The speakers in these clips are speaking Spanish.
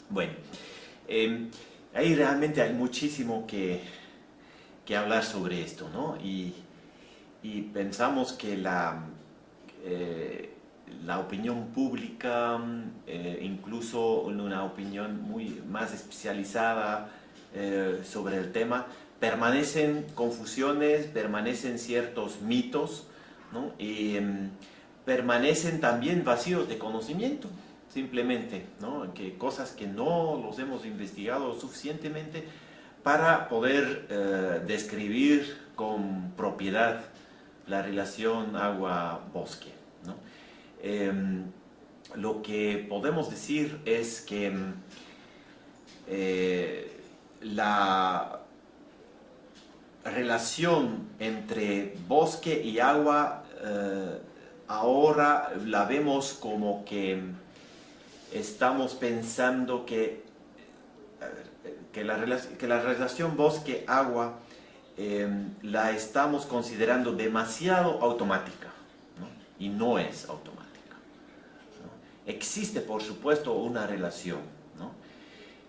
Bueno, ahí realmente hay muchísimo que hablar sobre esto, ¿no? Y pensamos que la opinión pública, incluso una opinión muy más especializada sobre el tema, permanecen confusiones, permanecen ciertos mitos, ¿no? Y permanecen también vacíos de conocimiento, simplemente, ¿no? Que cosas que no los hemos investigado suficientemente para poder describir con propiedad la relación agua-bosque, ¿no? Lo que podemos decir es que la relación entre bosque y agua ahora la vemos como que estamos pensando que la relación bosque-agua la estamos considerando demasiado automática, ¿no? Y no es automática, ¿no? Existe, por supuesto, una relación, ¿no?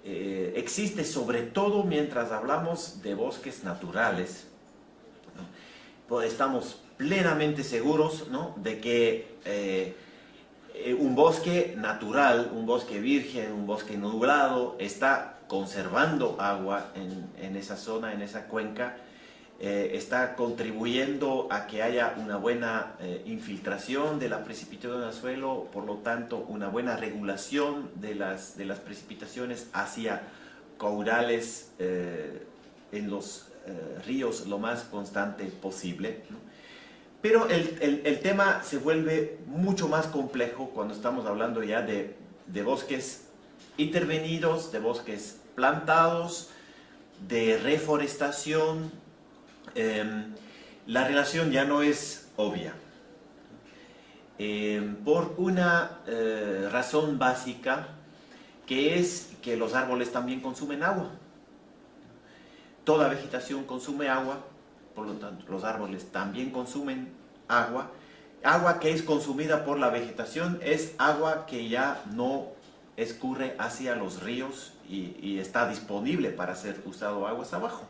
Existe sobre todo mientras hablamos de bosques naturales, ¿no? Pues estamos plenamente seguros, ¿no? De que un bosque natural, un bosque virgen, un bosque nublado, está conservando agua en esa zona, en esa cuenca, está contribuyendo a que haya una buena infiltración de la precipitación al suelo, por lo tanto una buena regulación de las precipitaciones hacia caudales en los ríos lo más constante posible, ¿no? Pero el tema se vuelve mucho más complejo cuando estamos hablando ya de bosques intervenidos, de bosques plantados, de reforestación. La relación ya no es obvia. Por una razón básica, que es que los árboles también consumen agua. Toda vegetación consume agua, por lo tanto los árboles también consumen agua. Agua que es consumida por la vegetación es agua que ya no escurre hacia los ríos y está disponible para ser usado aguas abajo,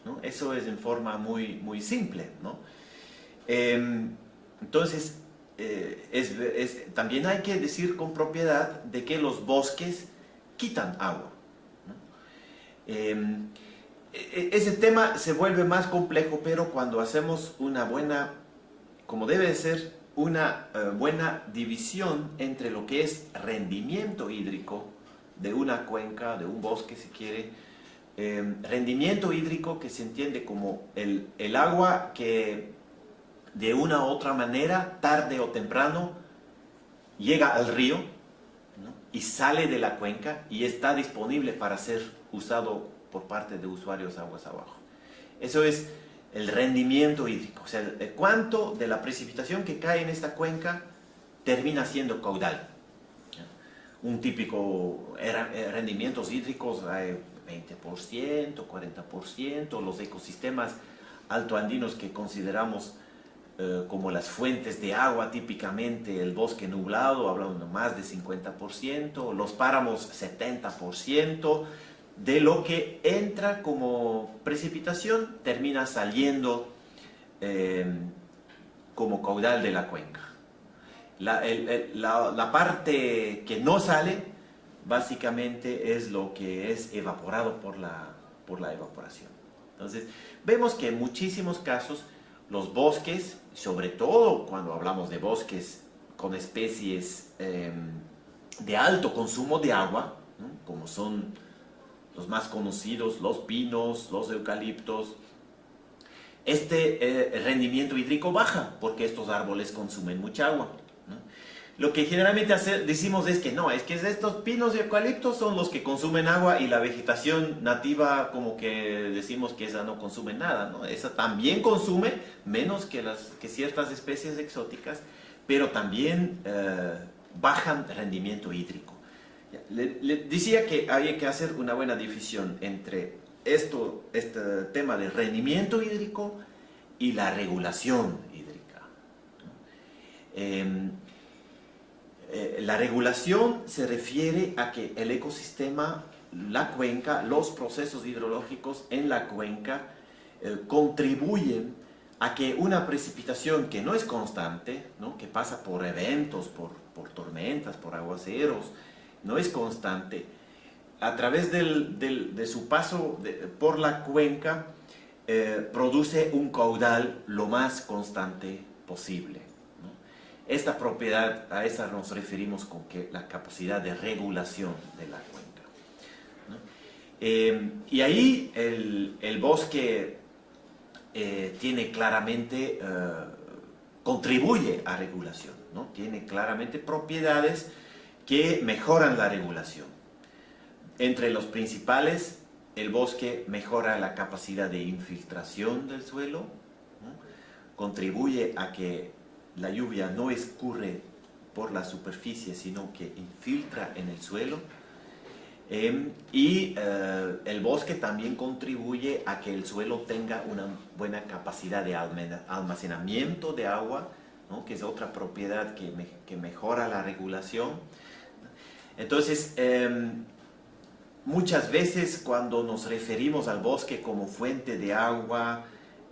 ¿no? Eso es en forma muy simple, ¿no? Entonces, también hay que decir con propiedad de que los bosques quitan agua, ¿no? Ese tema se vuelve más complejo, pero cuando hacemos una buena, como debe de ser, una buena división entre lo que es rendimiento hídrico de una cuenca, de un bosque si quiere, rendimiento hídrico que se entiende como el agua que de una u otra manera, tarde o temprano, llega al río, ¿no? Y sale de la cuenca y está disponible para ser usado por parte de usuarios aguas abajo. Eso es el rendimiento hídrico, o sea, cuánto de la precipitación que cae en esta cuenca termina siendo caudal. Un típico rendimientos hídricos hay 20%, 40%, los ecosistemas altoandinos que consideramos como las fuentes de agua, típicamente el bosque nublado, hablando de más de 50%, los páramos 70%, de lo que entra como precipitación termina saliendo como caudal de la cuenca. La parte que no sale básicamente es lo que es evaporado por la evaporación. Entonces vemos que en muchísimos casos los bosques, sobre todo cuando hablamos de bosques con especies de alto consumo de agua, ¿no? Como son los más conocidos, los pinos, los eucaliptos, este rendimiento hídrico baja porque estos árboles consumen mucha agua, ¿no? Lo que generalmente decimos es que no, es que estos pinos y eucaliptos son los que consumen agua y la vegetación nativa como que decimos que esa no consume nada, ¿no? Esa también consume menos que ciertas especies exóticas, pero también bajan rendimiento hídrico. Le decía que había que hacer una buena división entre este tema de rendimiento hídrico y la regulación hídrica, ¿no? La regulación se refiere a que el ecosistema, la cuenca, los procesos hidrológicos en la cuenca contribuyen a que una precipitación que no es constante, ¿no? Que pasa por eventos, por tormentas, por aguaceros, no es constante, a través de su paso por la cuenca produce un caudal lo más constante posible, ¿no? Esta propiedad, a esa nos referimos con que la capacidad de regulación de la cuenca, ¿no? Y ahí el bosque tiene claramente, contribuye a regulación, ¿no? Tiene claramente propiedades que mejoran la regulación. Entre los principales, el bosque mejora la capacidad de infiltración del suelo, ¿no? Contribuye a que la lluvia no escurre por la superficie, sino que infiltra en el suelo. El bosque también contribuye a que el suelo tenga una buena capacidad de almacenamiento de agua, ¿no? Que es otra propiedad que mejora la regulación. Entonces, muchas veces cuando nos referimos al bosque como fuente de agua,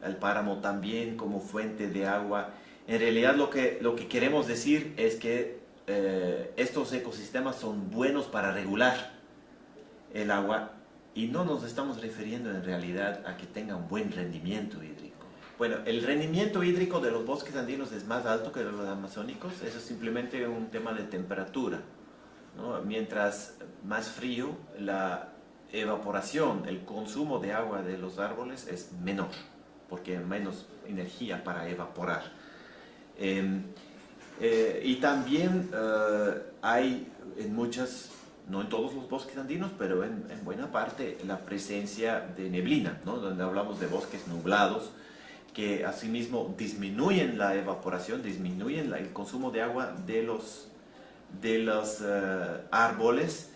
al páramo también como fuente de agua, en realidad lo que queremos decir es que estos ecosistemas son buenos para regular el agua y no nos estamos refiriendo en realidad a que tenga un buen rendimiento hídrico. Bueno, el rendimiento hídrico de los bosques andinos es más alto que de los amazónicos, eso es simplemente un tema de temperatura, ¿no? Mientras más frío, la evaporación, el consumo de agua de los árboles es menor, porque hay menos energía para evaporar. Y también hay en muchas, no en todos los bosques andinos, pero en buena parte, la presencia de neblina, ¿no? Donde hablamos de bosques nublados, que asimismo disminuyen la evaporación, disminuyen el consumo de agua de los árboles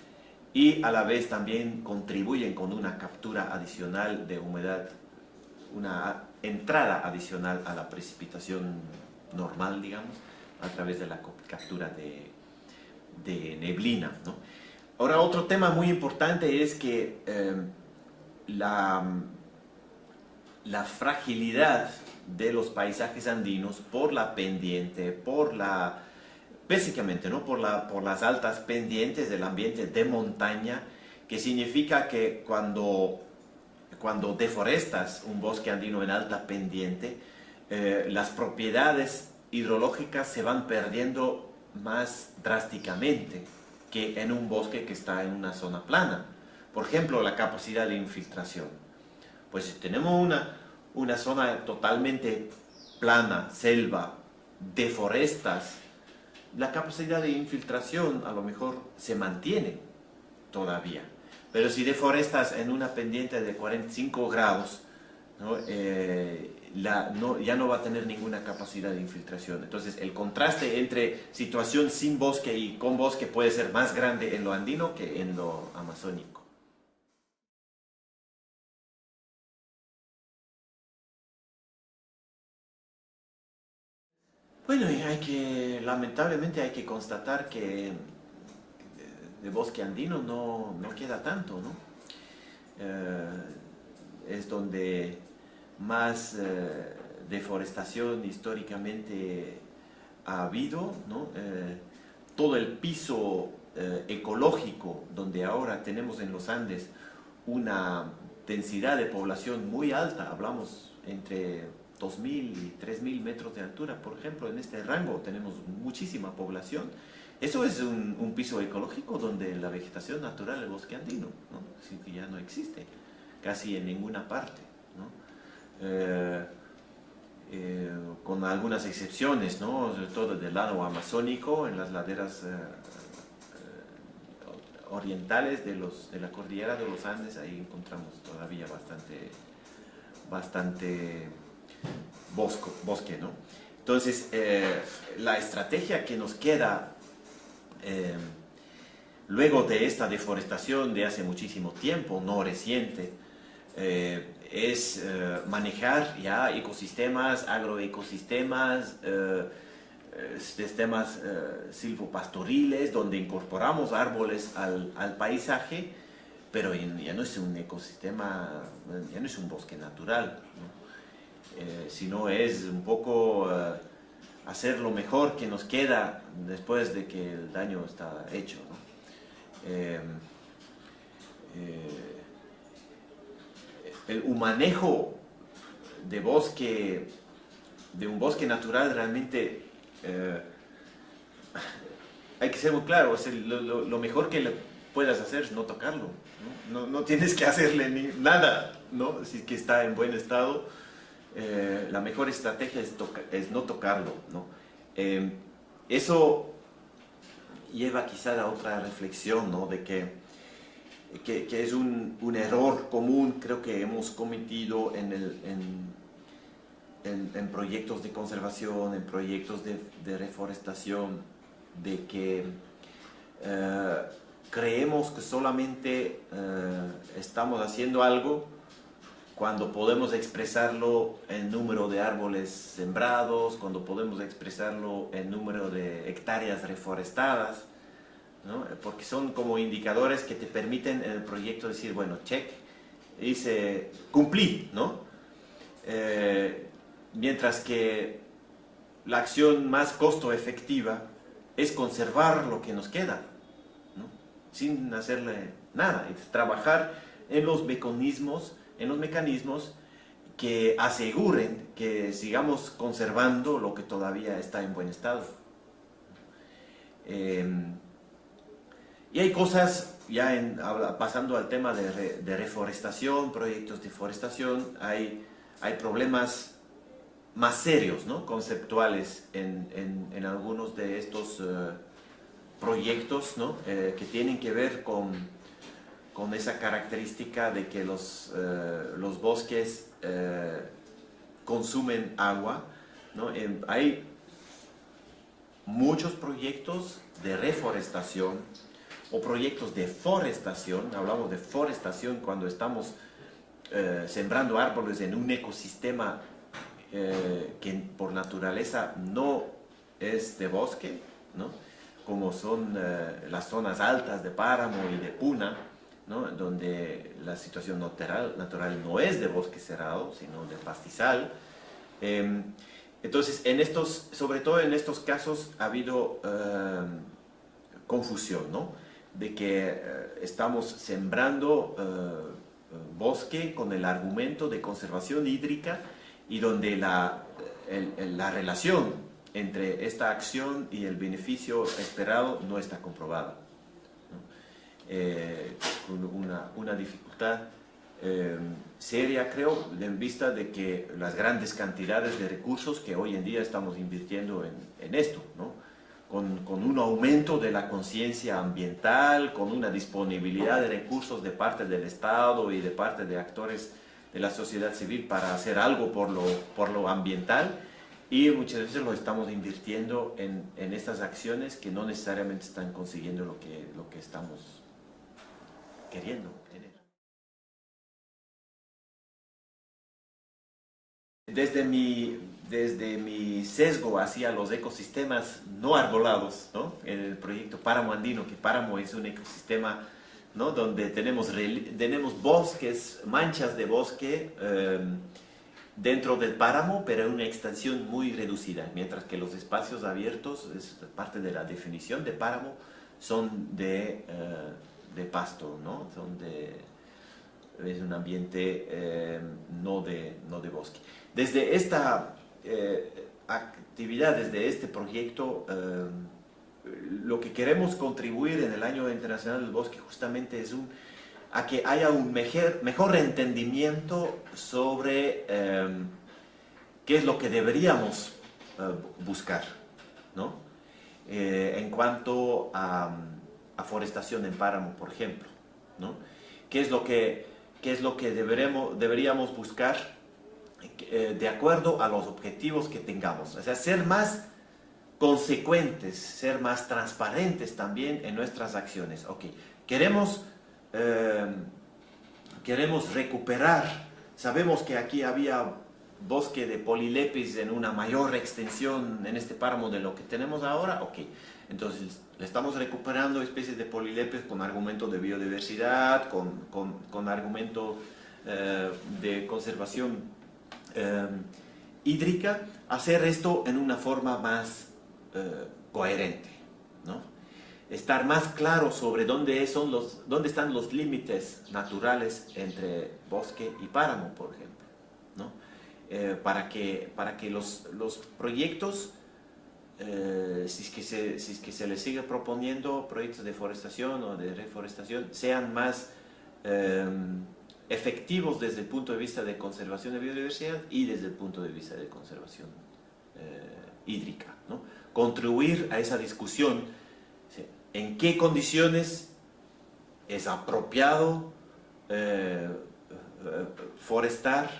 y a la vez también contribuyen con una captura adicional de humedad, una entrada adicional a la precipitación normal, digamos, a través de la captura de neblina, ¿no? Ahora, otro tema muy importante es que la fragilidad de los paisajes andinos por la pendiente, básicamente, ¿no? por las altas pendientes del ambiente de montaña, que significa que cuando deforestas un bosque andino en alta pendiente, las propiedades hidrológicas se van perdiendo más drásticamente que en un bosque que está en una zona plana. Por ejemplo, la capacidad de infiltración. Pues si tenemos una zona totalmente plana, selva, deforestas, la capacidad de infiltración a lo mejor se mantiene todavía. Pero si deforestas en una pendiente de 45 grados, ¿no? Ya no va a tener ninguna capacidad de infiltración. Entonces, el contraste entre situación sin bosque y con bosque puede ser más grande en lo andino que en lo amazónico. Bueno, y lamentablemente hay que constatar que de bosque andino no queda tanto, ¿no? Es donde más deforestación históricamente ha habido, ¿no? Todo el piso ecológico, donde ahora tenemos en los Andes una densidad de población muy alta, hablamos entre 2.000 y 3.000 metros de altura, por ejemplo, en este rango tenemos muchísima población. Eso es un piso ecológico donde la vegetación natural del bosque andino, ¿no? Sí, que ya no existe casi en ninguna parte, ¿no? Con algunas excepciones, ¿no? Sobre todo del lado amazónico, en las laderas orientales de la cordillera de los Andes, ahí encontramos todavía bastante bosque, ¿no? Entonces, la estrategia que nos queda luego de esta deforestación de hace muchísimo tiempo, no reciente, es manejar ya ecosistemas, agroecosistemas, sistemas silvopastoriles donde incorporamos árboles al paisaje, pero ya no es un ecosistema, ya no es un bosque natural, ¿no? Sino es un poco hacer lo mejor que nos queda después de que el daño está hecho, ¿no? El manejo de bosque, de un bosque natural, realmente hay que ser muy claro. Lo mejor que le puedas hacer es no tocarlo, ¿no? No tienes que hacerle nada, ¿no? Si es que está en buen estado, la mejor estrategia es no tocarlo, ¿no? Eso lleva quizá a otra reflexión, ¿no? De que es un error común, creo que hemos cometido en proyectos de conservación, en proyectos de reforestación, de que creemos que solamente estamos haciendo algo cuando podemos expresarlo en número de árboles sembrados, cuando podemos expresarlo en número de hectáreas reforestadas, ¿no? Porque son como indicadores que te permiten en el proyecto decir, bueno, check, cumplí, ¿no? Mientras que la acción más costo efectiva es conservar lo que nos queda, ¿no? Sin hacerle nada, es trabajar en los mecanismos que aseguren que sigamos conservando lo que todavía está en buen estado. Y hay cosas, pasando al tema de reforestación, proyectos de forestación, hay problemas más serios, ¿no? Conceptuales en algunos de estos proyectos, ¿no? Que tienen que ver con esa característica de que los bosques consumen agua, ¿no? Hay muchos proyectos de reforestación o proyectos de forestación. Hablamos de forestación cuando estamos sembrando árboles en un ecosistema que por naturaleza no es de bosque, ¿no? Como son las zonas altas de páramo y de puna, ¿no? Donde la situación natural no es de bosque cerrado, sino de pastizal. Entonces, sobre todo en estos casos ha habido confusión, ¿no? De que estamos sembrando bosque con el argumento de conservación hídrica, y donde la relación entre esta acción y el beneficio esperado no está comprobada, ¿no? Una dificultad seria, creo, en vista de que las grandes cantidades de recursos que hoy en día estamos invirtiendo en esto, ¿no? Con un aumento de la conciencia ambiental, con una disponibilidad de recursos de parte del Estado y de parte de actores de la sociedad civil para hacer algo por lo ambiental, y muchas veces lo estamos invirtiendo en estas acciones que no necesariamente están consiguiendo lo que estamos queriendo tener. Desde mi sesgo hacia los ecosistemas no arbolados, ¿no? En el proyecto Páramo Andino, que Páramo es un ecosistema, ¿no? Donde tenemos bosques, manchas de bosque dentro del páramo, pero en una extensión muy reducida, mientras que los espacios abiertos, es parte de la definición de páramo, son de pasto, ¿no? Es un ambiente no de bosque. Desde esta actividad, desde este proyecto, lo que queremos contribuir en el Año Internacional del Bosque justamente es a que haya un mejor entendimiento sobre qué es lo que deberíamos buscar, ¿no? En cuanto a forestación en páramo, por ejemplo, ¿no? ¿Qué es lo que deberíamos buscar de acuerdo a los objetivos que tengamos? O sea, ser más consecuentes, ser más transparentes también en nuestras acciones. Ok, queremos recuperar, sabemos que aquí había bosque de Polilepis en una mayor extensión en este páramo de lo que tenemos ahora, ok. Entonces, le estamos recuperando especies de Polilepis con argumentos de biodiversidad, con argumentos de conservación hídrica, hacer esto en una forma más coherente, ¿no? Estar más claro sobre dónde están los límites naturales entre bosque y páramo, por ejemplo, ¿no? Para que los proyectos, si es que se les sigue proponiendo proyectos de forestación o de reforestación, sean más efectivos desde el punto de vista de conservación de biodiversidad y desde el punto de vista de conservación hídrica, ¿no? Contribuir a esa discusión, ¿sí? En qué condiciones es apropiado forestar,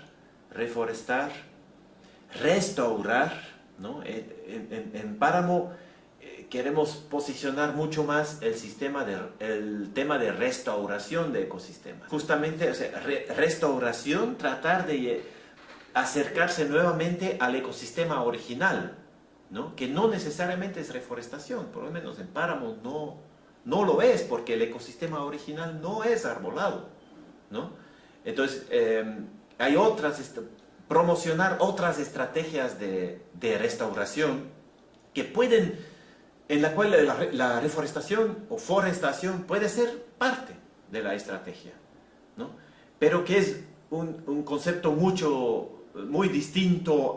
reforestar, restaurar, ¿no? En páramo queremos posicionar mucho más el tema de restauración de ecosistemas. Justamente, o sea, restauración, tratar de acercarse nuevamente al ecosistema original, ¿no? Que no necesariamente es reforestación, por lo menos en páramos no lo es, porque el ecosistema original no es arbolado, ¿no? Entonces, hay promocionar otras estrategias de restauración que en la cual la reforestación o forestación puede ser parte de la estrategia, ¿no? Pero que es un concepto muy distinto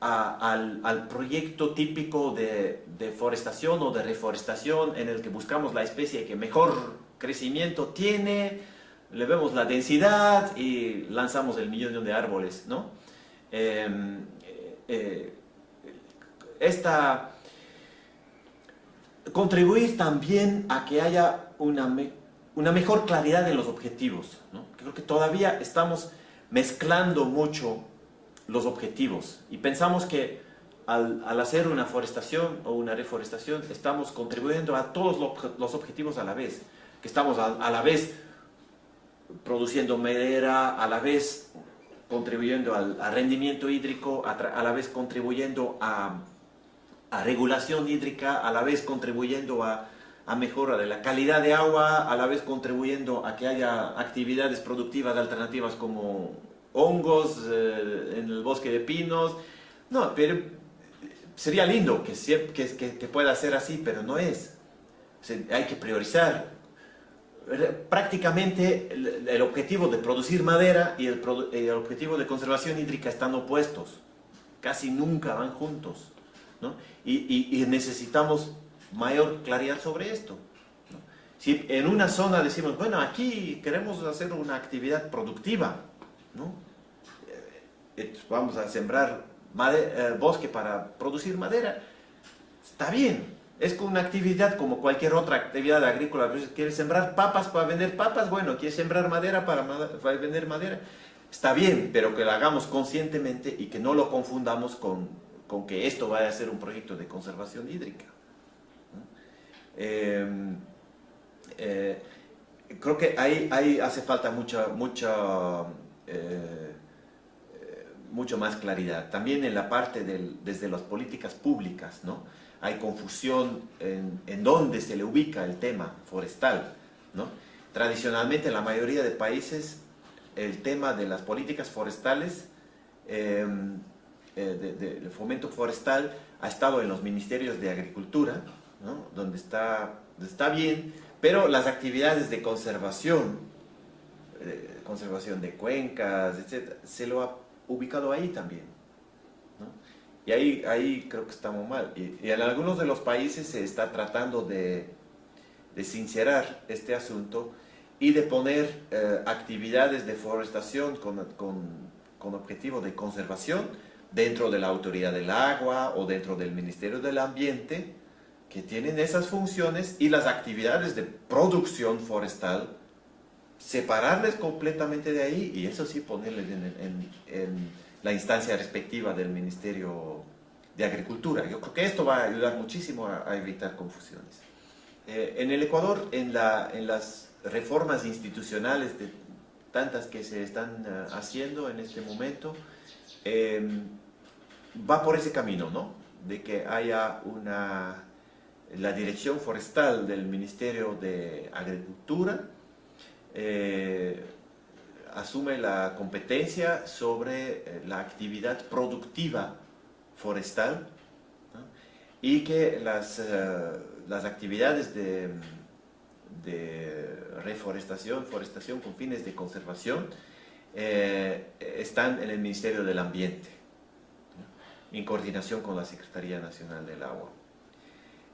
al proyecto típico de forestación o de reforestación, en el que buscamos la especie que mejor crecimiento tiene, le vemos la densidad y lanzamos el millón de árboles, ¿no? Contribuir también a que haya una mejor claridad en los objetivos, ¿no? Creo que todavía estamos mezclando mucho los objetivos y pensamos que al hacer una forestación o una reforestación estamos contribuyendo a todos los objetivos a la vez, que estamos a la vez produciendo madera, a la vez contribuyendo al rendimiento hídrico, a la vez contribuyendo a regulación hídrica, a la vez contribuyendo a mejora de la calidad de agua, a la vez contribuyendo a que haya actividades productivas alternativas como hongos en el bosque de pinos. No, pero sería lindo que pueda ser así, pero no es. O sea, hay que priorizar. Prácticamente el objetivo de producir madera y el objetivo de conservación hídrica están opuestos. Casi nunca van juntos, ¿no? Y necesitamos mayor claridad sobre esto, ¿no? Si en una zona decimos, bueno, aquí queremos hacer una actividad productiva, ¿no? Vamos a sembrar bosque para producir madera, está bien. Es una actividad como cualquier otra actividad agrícola. ¿Quieres sembrar papas para vender papas? Bueno, ¿quieres sembrar madera para vender madera? Está bien, pero que lo hagamos conscientemente y que no lo confundamos con que esto vaya a ser un proyecto de conservación hídrica, ¿no? Creo que ahí hace falta mucho más claridad. También en la parte desde las políticas públicas, ¿no? Hay confusión en dónde se le ubica el tema forestal, ¿no? Tradicionalmente en la mayoría de países el tema de las políticas forestales, del fomento forestal, ha estado en los ministerios de Agricultura, ¿no? Donde está bien, pero las actividades de conservación de cuencas, etc., se lo ha ubicado ahí también, ¿no? Y ahí creo que estamos mal. Y en algunos de los países se está tratando de sincerar este asunto y de poner actividades de forestación con objetivo de conservación dentro de la Autoridad del Agua o dentro del Ministerio del Ambiente, que tienen esas funciones, y las actividades de producción forestal, separarles completamente de ahí, y eso sí ponerles en la instancia respectiva del Ministerio de Agricultura. Yo creo que esto va a ayudar muchísimo a evitar confusiones. En el Ecuador, en las reformas institucionales, de tantas que se están haciendo en este momento, va por ese camino, ¿no? De que haya la dirección forestal del Ministerio de Agricultura asume la competencia sobre la actividad productiva forestal, ¿no? Y que las actividades de reforestación, forestación con fines de conservación están en el Ministerio del Ambiente, ¿no? En coordinación con la Secretaría Nacional del Agua.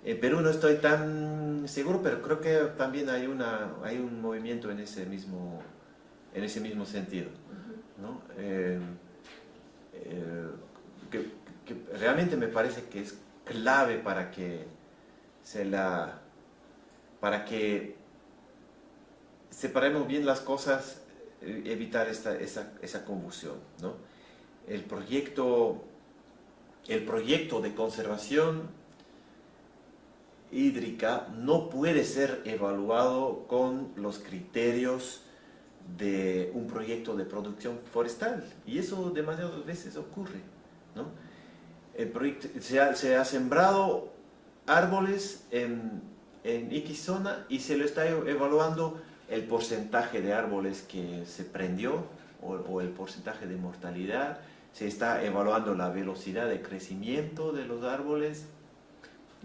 En Perú no estoy tan seguro, pero creo que también hay un movimiento en ese mismo sentido, ¿no? Que realmente me parece que es clave para que separemos bien las cosas, evitar esa confusión, ¿no? El proyecto de conservación hídrica no puede ser evaluado con los criterios de un proyecto de producción forestal, y eso demasiadas veces ocurre, ¿no? Se ha sembrado árboles en X zona y se lo está evaluando el porcentaje de árboles que se prendió o el porcentaje de mortalidad, se está evaluando la velocidad de crecimiento de los árboles.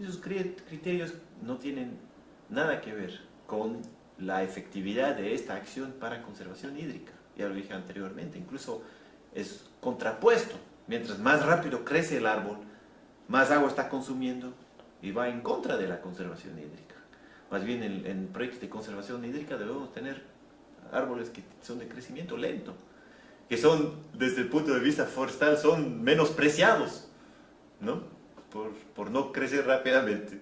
Esos criterios no tienen nada que ver con la efectividad de esta acción para conservación hídrica. Ya lo dije anteriormente, incluso es contrapuesto. Mientras más rápido crece el árbol, más agua está consumiendo y va en contra de la conservación hídrica. Más bien en proyectos de conservación hídrica debemos tener árboles que son de crecimiento lento, que son, desde el punto de vista forestal, son menospreciados, ¿no? Por no crecer rápidamente.